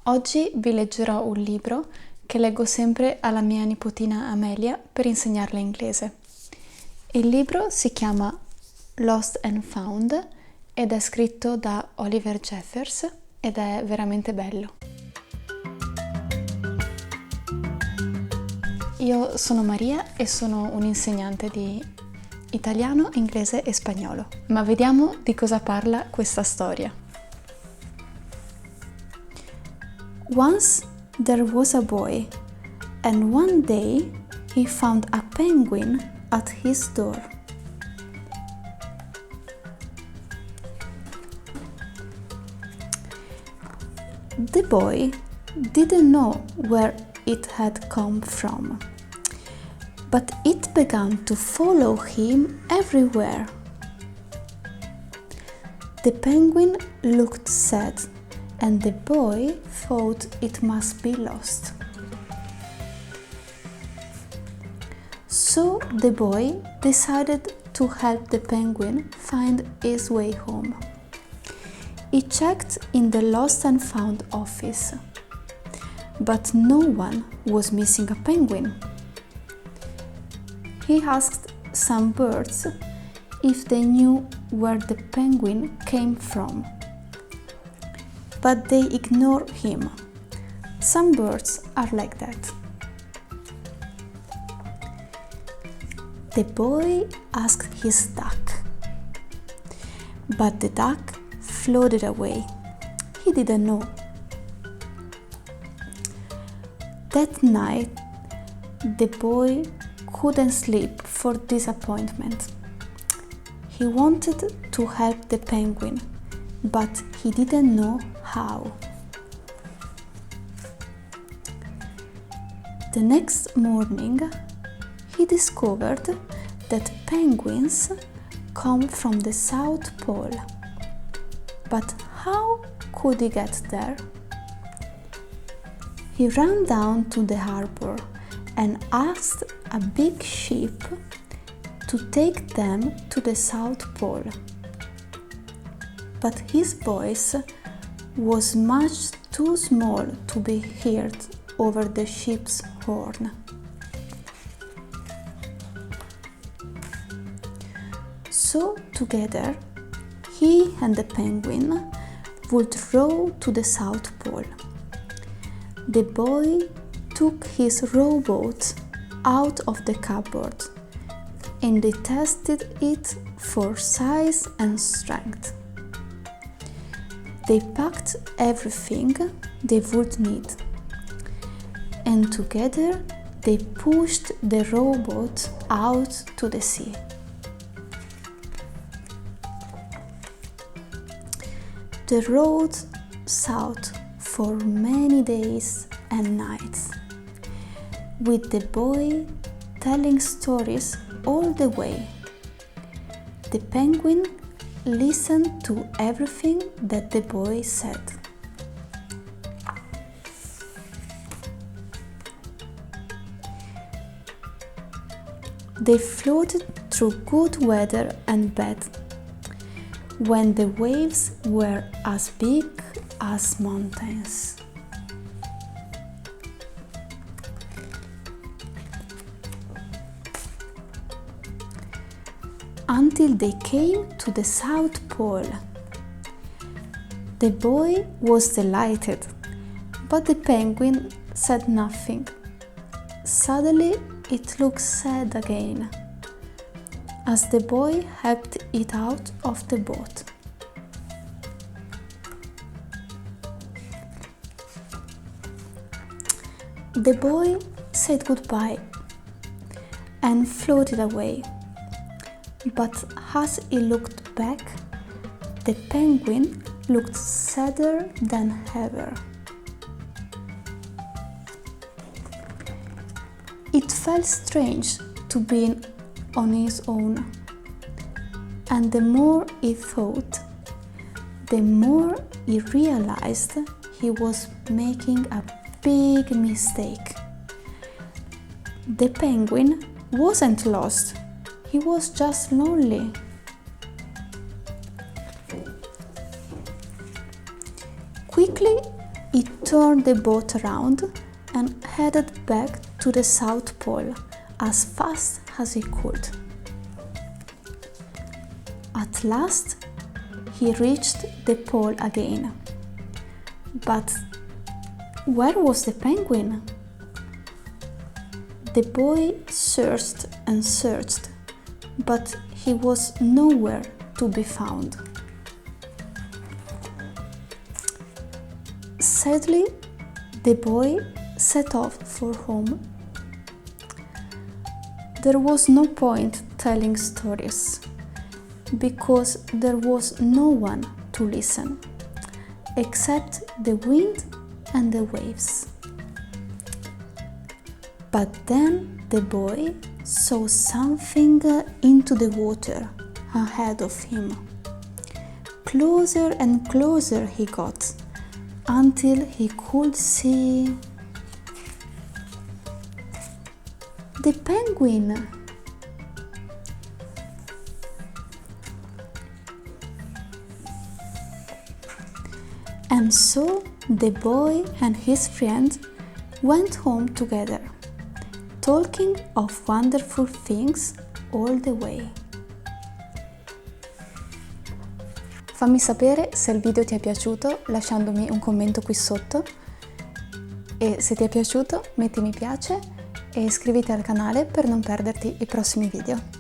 Oggi vi leggerò un libro che leggo sempre alla mia nipotina Amelia per insegnarle inglese. Il libro si chiama Lost and Found ed è scritto da Oliver Jeffers ed è veramente bello. Io sono Maria e sono un'insegnante di italiano, inglese e spagnolo. Ma vediamo di cosa parla questa storia. Once there was a boy, and one day he found a penguin at his door. The boy didn't know where it had come from, but it began to follow him everywhere. The penguin looked sad, and the boy thought it must be lost. So the boy decided to help the penguin find his way home. He checked in the Lost and Found office, but no one was missing a penguin. He asked some birds if they knew where the penguin came from, but they ignored him. Some birds are like that. The boy asked his duck, but the duck floated away. He didn't know. That night, the boy couldn't sleep for disappointment. He wanted to help the penguin, but he didn't know how. The next morning, he discovered that penguins come from the South Pole. But how could he get there? He ran down to the harbor and asked a big ship to take them to the South Pole. But his voice was much too small to be heard over the ship's horn. So together, he and the penguin would row to the South Pole. The boy took his rowboat out of the cupboard and they tested it for size and strength. They packed everything they would need, and together they pushed the rowboat out to the sea. They rowed south for many days and nights, with the boy telling stories all the way. The penguin listened to everything that the boy said. They floated through good weather and bad, when the waves were as big as mountains. Until they came to the South Pole. The boy was delighted, but the penguin said nothing. Suddenly it looked sad again, as the boy helped it out of the boat. The boy said goodbye and floated away, but as he looked back, the penguin looked sadder than ever. It felt strange to be on his own, and the more he thought, the more he realized he was making a big mistake. The penguin wasn't lost, he was just lonely. Quickly, he turned the boat around and headed back to the South Pole as fast as he could. At last, he reached the pole again. But where was the penguin? The boy searched and searched, but he was nowhere to be found. Sadly, the boy set off for home. There was no point telling stories, because there was no one to listen, except the wind and the waves. But then the boy saw something into the water ahead of him. Closer and closer he got, until he could see the penguin. And so the boy and his friend went home together, talking of wonderful things all the way. Fammi sapere se il video ti è piaciuto lasciandomi un commento qui sotto, e se ti è piaciuto metti mi piace e iscriviti al canale per non perderti i prossimi video.